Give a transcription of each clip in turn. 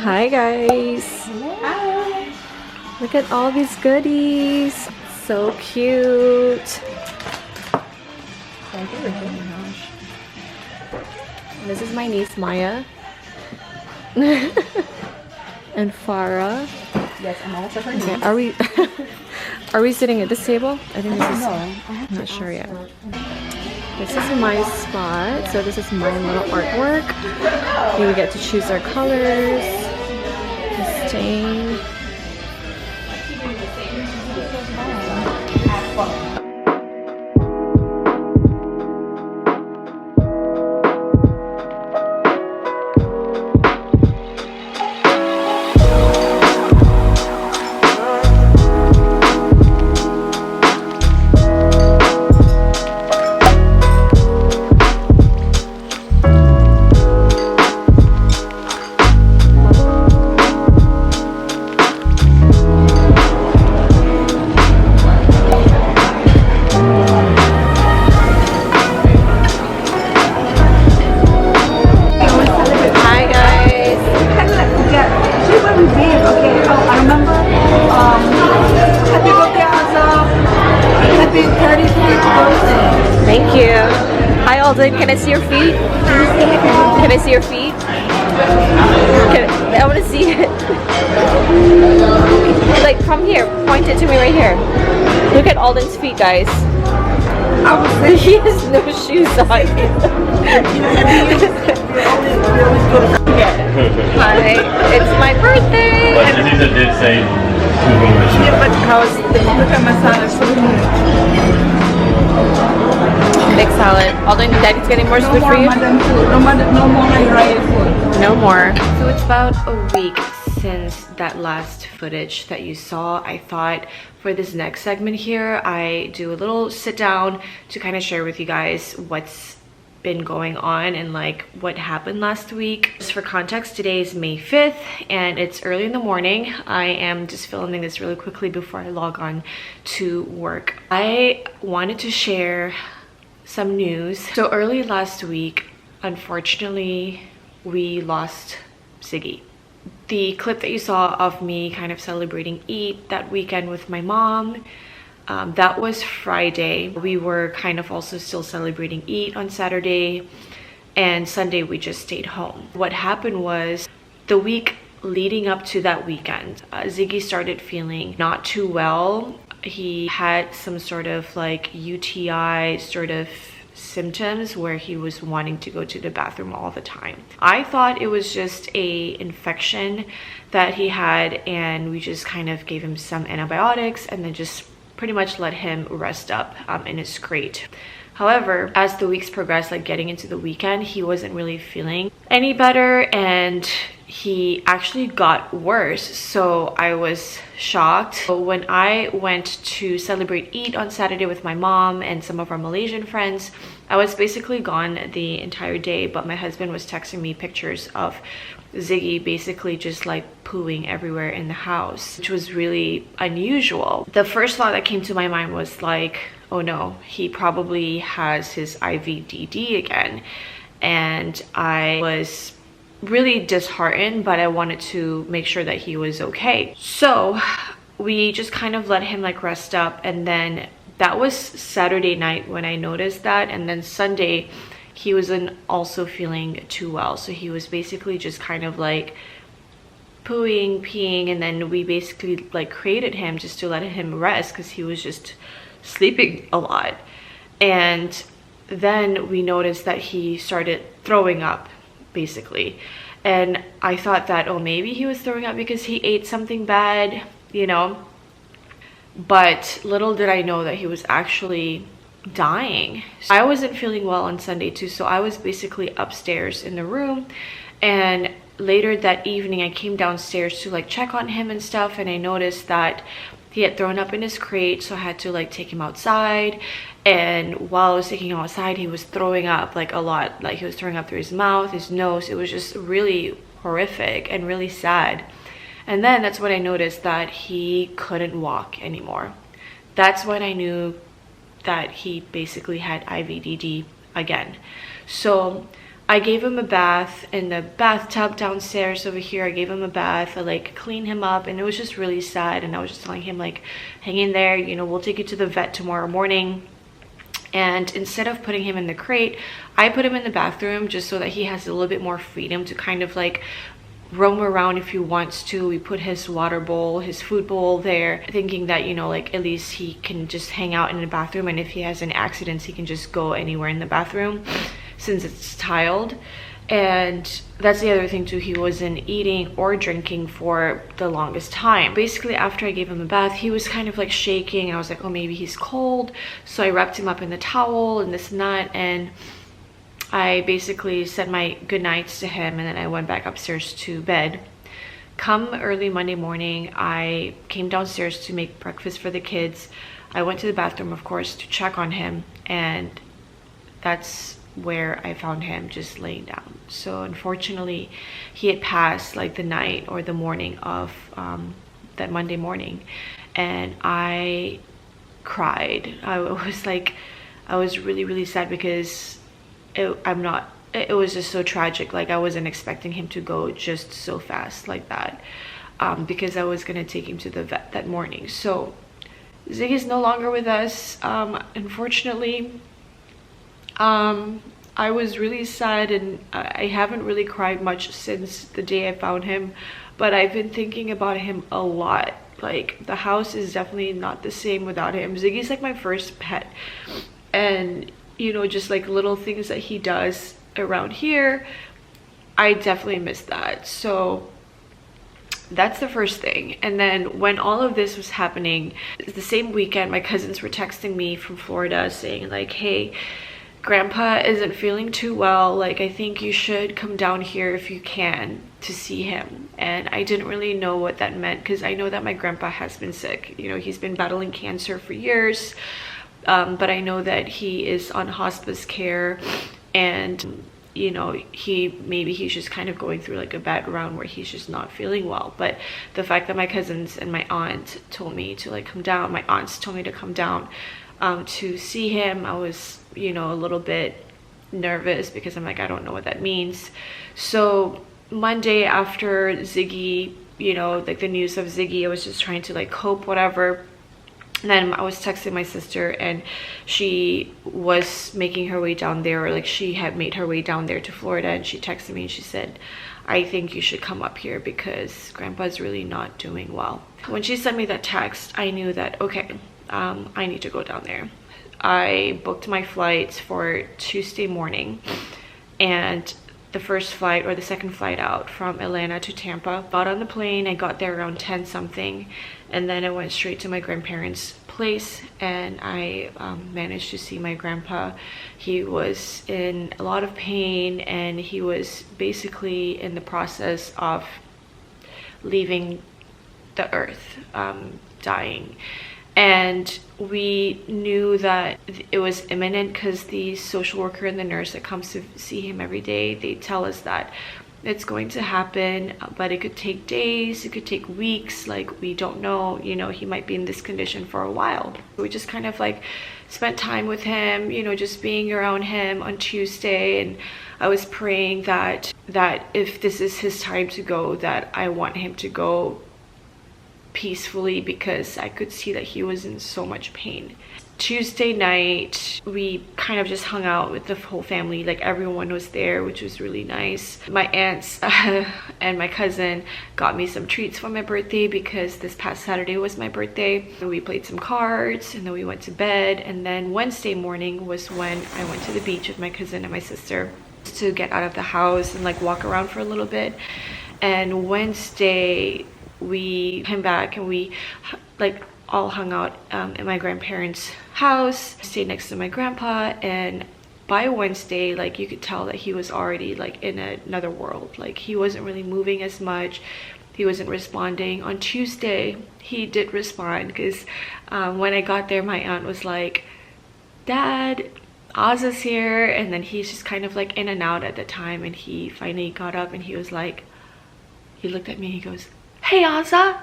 Hi guys. Hi. Look at all these goodies. So cute. Thank you. Oh my gosh. This is my niece Maya. And Farah. Yes, I'm also her niece. Okay, are we are we sitting at this table? I think this is No, I'm not sure yet. This is my spot. So this is my little artwork. We get to choose our colors, the stain. Thank you. Hi Alden, can I see your feet? Can I see your feet? I want to see it. Like, come here. Point it to me right here. Look at Alden's feet, guys. He has no shoes on. Hi, it's my birthday. But Denise did say Yeah, but how's look at my salad. Big salad. Alden, Daddy's getting more food for you? No more Israeli food. No more. So it's about a week since that last footage that you saw. I thought for this next segment here, I do a little sit down to kind of share with you guys what's been going on and like what happened last week. Just for context, today is May 5th and it's early in the morning. I am just filming this really quickly before I log on to work. I wanted to share some news. So early last week, unfortunately, we lost Ziggy. The clip that you saw of me kind of celebrating Eid that weekend with my mom, that was Friday. We were kind of also still celebrating Eid on Saturday, and Sunday we just stayed home. What happened was the week leading up to that weekend, Ziggy started feeling not too well. He had some sort of like UTI sort of symptoms where he was wanting to go to the bathroom all the time. I thought it was just a infection that he had, and we just kind of gave him some antibiotics and then just pretty much let him rest up in his crate. However, as the weeks progressed, like getting into the weekend, he wasn't really feeling any better and he actually got worse. So I was shocked. So when I went to celebrate Eid on Saturday with my mom and some of our Malaysian friends, I was basically gone the entire day, but my husband was texting me pictures of Ziggy basically just like pooing everywhere in the house, which was really unusual. The first thought that came to my mind was like, oh no, he probably has his IVDD again. And I was really disheartened, but I wanted to make sure that he was okay. So we just kind of let him like rest up, and then that was Saturday night when I noticed that. And then Sunday he wasn't also feeling too well, so he was basically just kind of like pooing, peeing, and then we basically like created him just to let him rest because he was just sleeping a lot. And then we noticed that he started throwing up basically, and I thought that, oh, maybe he was throwing up because he ate something bad, you know, but little did I know that he was actually dying. I wasn't feeling well on Sunday too, so I was basically upstairs in the room, and later that evening I came downstairs to like check on him and stuff, and I noticed that he had thrown up in his crate, so I had to like take him outside. And while I was taking him outside, he was throwing up like a lot. Like he was throwing up through his mouth, his nose. It was just really horrific and really sad. And then that's when I noticed that he couldn't walk anymore. That's when I knew that he basically had IVDD again. So I gave him a bath in the bathtub downstairs over here. I gave him a bath. I like cleaned him up, and it was just really sad. And I was just telling him like, hang in there, you know, we'll take you to the vet tomorrow morning. And instead of putting him in the crate, I put him in the bathroom just so that he has a little bit more freedom to kind of like roam around if he wants to. We put his water bowl, his food bowl there, thinking that, you know, like at least he can just hang out in the bathroom, and if he has any accidents, he can just go anywhere in the bathroom since it's tiled. And that's the other thing too, he wasn't eating or drinking for the longest time. Basically, after I gave him a bath, he was kind of like shaking. I was like, oh, maybe he's cold. So I wrapped him up in the towel and this and that, and I basically said my good nights to him, and then I went back upstairs to bed. Come early Monday morning, I came downstairs to make breakfast for the kids. I went to the bathroom, of course, to check on him, and that's where I found him just laying down. So unfortunately, he had passed like the night or the morning of that Monday morning, and I cried. I was really sad because it was just so tragic. Like, I wasn't expecting him to go just so fast like that, because I was gonna take him to the vet that morning. So Ziggy's no longer with us, unfortunately. I was really sad, and I haven't really cried much since the day I found him, but I've been thinking about him a lot. Like, the house is definitely not the same without him. Ziggy's like my first pet, and you know, just like little things that he does around here, I definitely miss that. So that's the first thing. And then when all of this was happening, the same weekend, my cousins were texting me from Florida saying like, hey, Grandpa isn't feeling too well, like I think you should come down here if you can to see him. And I didn't really know what that meant, because I know that my grandpa has been sick. You know, he's been battling cancer for years, but I know that he is on hospice care, and you know, he's just kind of going through like a bad round where he's just not feeling well. But the fact that my cousins and my aunt told me to like come down, my aunts told me to come down to see him, I was, you know, a little bit nervous, because I'm like, I don't know what that means. So Monday, after Ziggy, you know, like the news of Ziggy, I was just trying to like cope, whatever. And then I was texting my sister, and she was making her way down there, or like she had made her way down there to Florida, and she texted me and she said, I think you should come up here because Grandpa's really not doing well. When she sent me that text, I knew that, okay, I need to go down there. I booked my flights for Tuesday morning, and the first flight, or the second flight out from Atlanta to Tampa. Got on the plane, I got there around 10 something, and then I went straight to my grandparents' place, and I managed to see my grandpa. He was in a lot of pain, and he was basically in the process of leaving the earth, dying. And we knew that it was imminent, because the social worker and the nurse that comes to see him every day, they tell us that it's going to happen, but it could take days, it could take weeks, like we don't know, you know, he might be in this condition for a while. We just kind of like spent time with him, you know, just being around him on Tuesday, and I was praying that if this is his time to go, that I want him to go peacefully, because I could see that he was in so much pain. Tuesday night, we kind of just hung out with the whole family, like everyone was there, which was really nice. My aunts and my cousin got me some treats for my birthday, because this past Saturday was my birthday. We played some cards, and then we went to bed. And then Wednesday morning was when I went to the beach with my cousin and my sister to get out of the house and like walk around for a little bit. And Wednesday we came back, and we like all hung out at my grandparents' house, stayed next to my grandpa. And by Wednesday, like you could tell that he was already like in another world. Like he wasn't really moving as much, he wasn't responding. On Tuesday he did respond, because when I got there, my aunt was like, Dad, Oz's here. And then he's just kind of like in and out at the time, and he finally got up, and he was like, he looked at me, he goes, hey Ozza.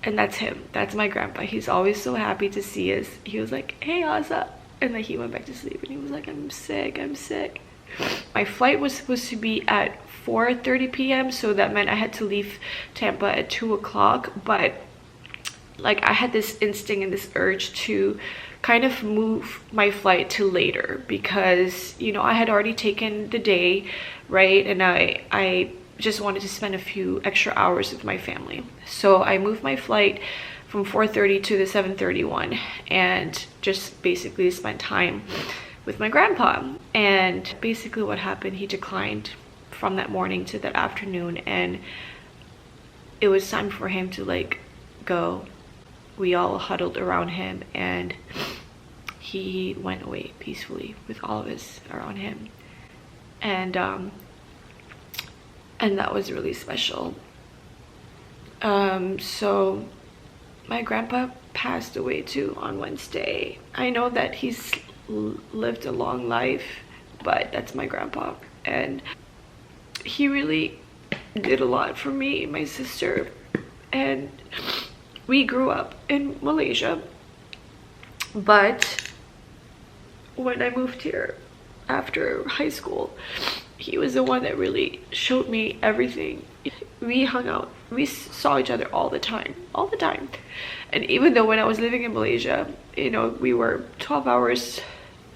And that's him, that's my grandpa. He's always so happy to see us. He was like, hey Ozza. And then he went back to sleep, and he was like, I'm sick, I'm sick. My flight was supposed to be at 4:30 p.m. so that meant I had to leave Tampa at 2 o'clock, but like I had this instinct and this urge to kind of move my flight to later because, you know, I had already taken the day, right? And I just wanted to spend a few extra hours with my family. So I moved my flight from 4:30 to the 7:31 and just basically spent time with my grandpa. And basically what happened, he declined from that morning to that afternoon, and it was time for him to like go. We all huddled around him and he went away peacefully with all of us around him. And that was really special. So my grandpa passed away too on Wednesday. I know that he's lived a long life, but that's my grandpa, and he really did a lot for me and my sister. And we grew up in Malaysia, but when I moved here after high school, he was the one that really showed me everything. We hung out, we saw each other all the time. And even though when I was living in Malaysia, you know, we were 12 hours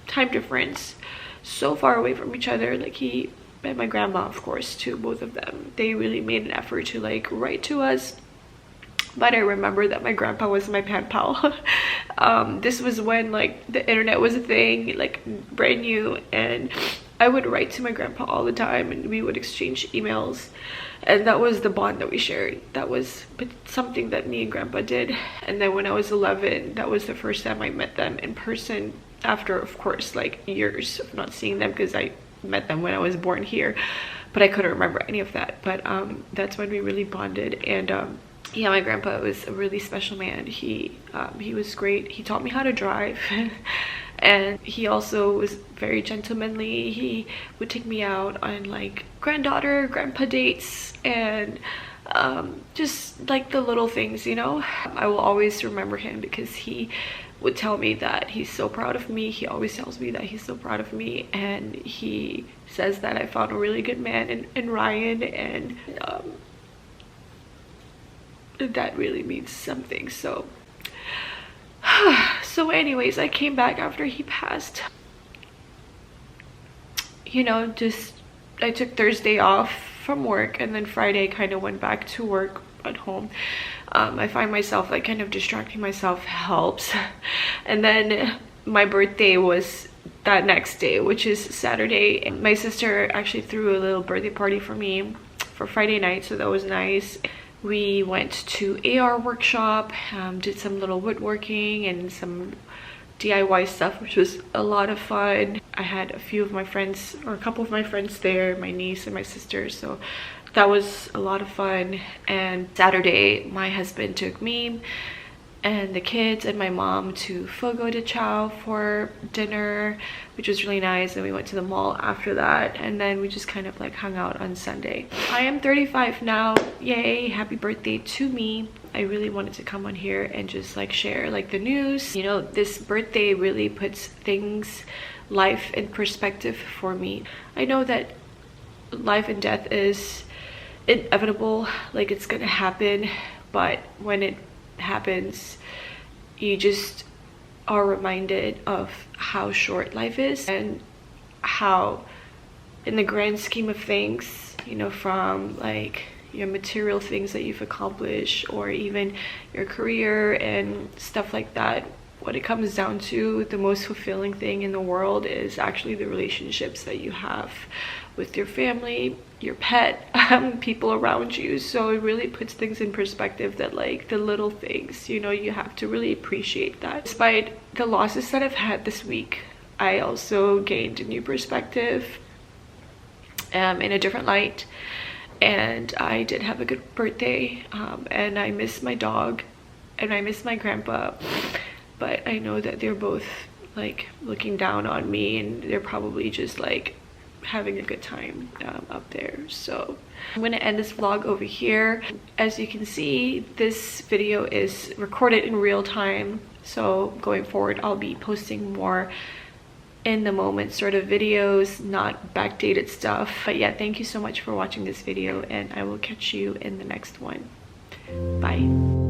time difference, so far away from each other. Like he and my grandma, of course, too, both of them, they really made an effort to like write to us. But I remember that my grandpa was my pen pal. This was when like the internet was a thing, like brand new, and I would write to my grandpa all the time and we would exchange emails, and that was the bond that we shared. That was something that me and grandpa did. And then when I was 11, that was the first time I met them in person after, of course, like years of not seeing them, because I met them when I was born here, but I couldn't remember any of that. But that's when we really bonded. And yeah, my grandpa was a really special man. He was great. He taught me how to drive. And he also was very gentlemanly. He would take me out on like granddaughter, grandpa dates, and just like the little things, you know. I will always remember him because he would tell me that he's so proud of me. He always tells me that he's so proud of me, and he says that I found a really good man in Ryan, and that really means something. So anyways, I came back after he passed. You know, just I took Thursday off from work, and then Friday kind of went back to work at home. I find myself like kind of distracting myself helps. And then my birthday was that next day, which is Saturday, and my sister actually threw a little birthday party for me for Friday night, so that was nice. We went to AR workshop, did some little woodworking and some DIY stuff, which was a lot of fun. I had a few of my friends, or a couple of my friends there, my niece and my sister, so that was a lot of fun. And Saturday, my husband took me and the kids and my mom to Fogo de Chao for dinner, which was really nice. And we went to the mall after that, and then we just kind of like hung out on Sunday. I am 35 now. Yay, happy birthday to me. I really wanted to come on here and just like share like the news. You know, this birthday really puts life in perspective for me. I know that life and death is inevitable, like it's gonna happen, but when it happens, you just are reminded of how short life is, and how in the grand scheme of things, you know, from like your material things that you've accomplished, or even your career and stuff like that, what it comes down to, the most fulfilling thing in the world is actually the relationships that you have with your family, your pet, people around you. So it really puts things in perspective, that like the little things, you know, you have to really appreciate that. Despite the losses that I've had this week, I also gained a new perspective in a different light, and I did have a good birthday, and I miss my dog and I miss my grandpa, but I know that they're both like looking down on me, and they're probably just like having a good time up there. So I'm gonna end this vlog over here. As you can see, this video is recorded in real time, so going forward I'll be posting more in the moment sort of videos, not backdated stuff. But yeah, thank you so much for watching this video, and I will catch you in the next one. Bye.